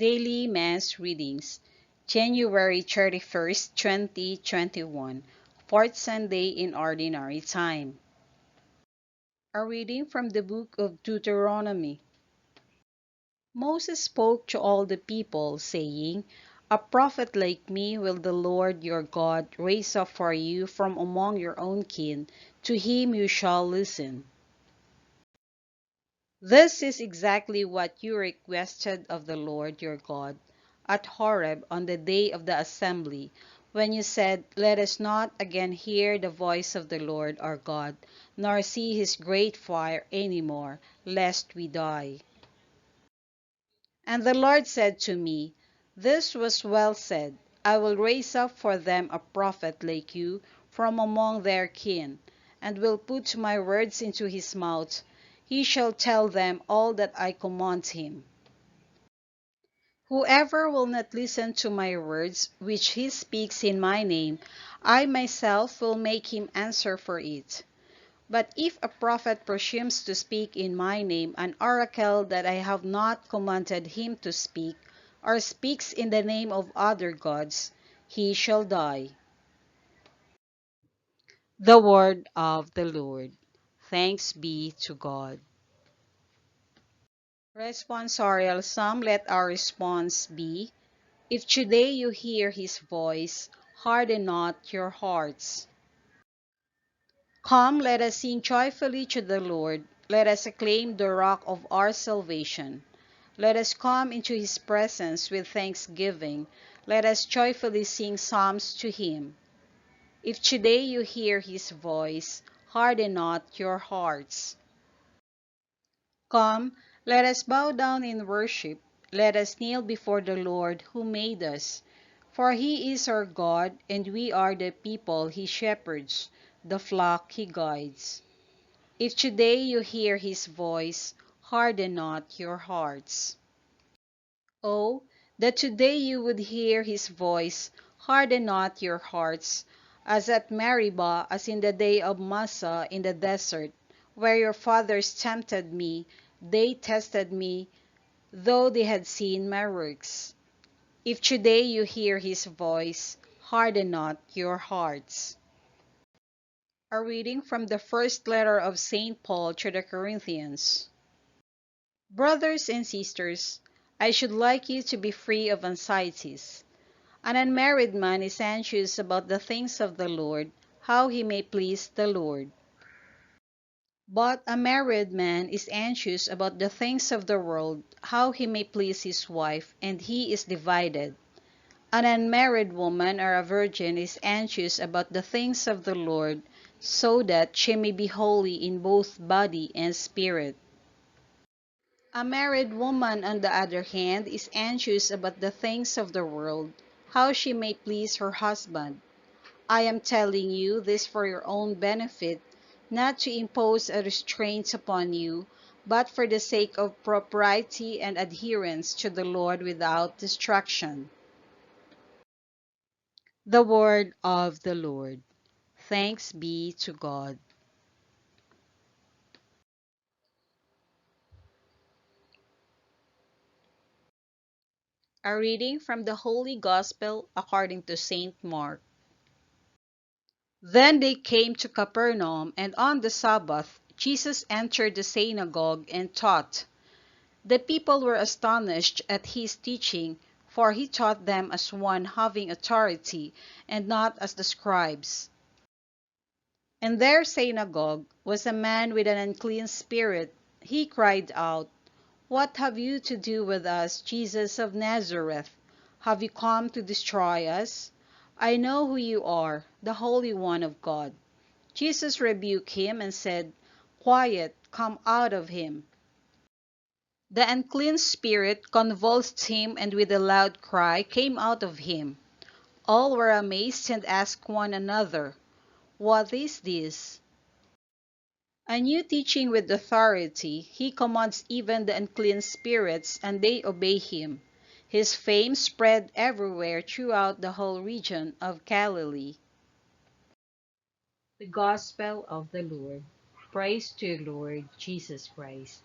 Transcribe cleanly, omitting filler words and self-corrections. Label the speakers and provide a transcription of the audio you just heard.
Speaker 1: Daily Mass Readings, January 31st, 2021, Fourth Sunday in Ordinary Time. A reading from the book of Deuteronomy. Moses spoke to all the people, saying, "A prophet like me will the Lord your God raise up for you from among your own kin. To him you shall listen." This is exactly what you requested of the Lord your God at Horeb on the day of the assembly, when you said, "Let us not again hear the voice of the Lord our God, nor see his great fire any more, lest we die." And the Lord said to me, "This was well said. I will raise up for them a prophet like you from among their kin, and will put my words into his mouth. He shall tell them all that I command him." Whoever will not listen to my words, which he speaks in my name, I myself will make him answer for it. But if a prophet presumes to speak in my name an oracle that I have not commanded him to speak, or speaks in the name of other gods, he shall die. The word of the Lord. Thanks be to God. Responsorial Psalm. Let our response be, "If today you hear his voice, harden not your hearts." Come, let us sing joyfully to the Lord. Let us acclaim the rock of our salvation. Let us come into his presence with thanksgiving. Let us joyfully sing psalms to him. If today you hear his voice, harden not your hearts. Come, let us bow down in worship. Let us kneel before the Lord who made us. For he is our God, and we are the people he shepherds, the flock he guides. If today you hear his voice, harden not your hearts. Oh, that today you would hear his voice, harden not your hearts, as at Meribah, as in the day of Massah in the desert, where your fathers tempted me. They tested me, though they had seen my works. If today you hear his voice, harden not your hearts. A reading from the first letter of St. Paul to the Corinthians. Brothers and sisters, I should like you to be free of anxieties. An unmarried man is anxious about the things of the Lord, how he may please the Lord. But a married man is anxious about the things of the world, how he may please his wife, and he is divided. An unmarried woman or a virgin is anxious about the things of the Lord, so that she may be holy in both body and spirit. A married woman, on the other hand, is anxious about the things of the world, how she may please her husband. I am telling you this for your own benefit, not to impose a restraint upon you, but for the sake of propriety and adherence to the Lord without distraction. The word of the Lord. Thanks be to God. A reading from the Holy Gospel according to St. Mark. Then they came to Capernaum, and on the Sabbath Jesus entered the synagogue and taught. The people were astonished at his teaching, for he taught them as one having authority, and not as the scribes. In their synagogue was a man with an unclean spirit. He cried out, "What have you to do with us, Jesus of Nazareth? Have you come to destroy us? I know who you are, the Holy One of God." Jesus rebuked him and said, "Quiet, come out of him." The unclean spirit convulsed him, and with a loud cry came out of him. All were amazed and asked one another, "What is this?" A new teaching with authority. He commands even the unclean spirits, and they obey him. His fame spread everywhere throughout the whole region of Galilee. The Gospel of the Lord. Praise to you, Lord Jesus Christ.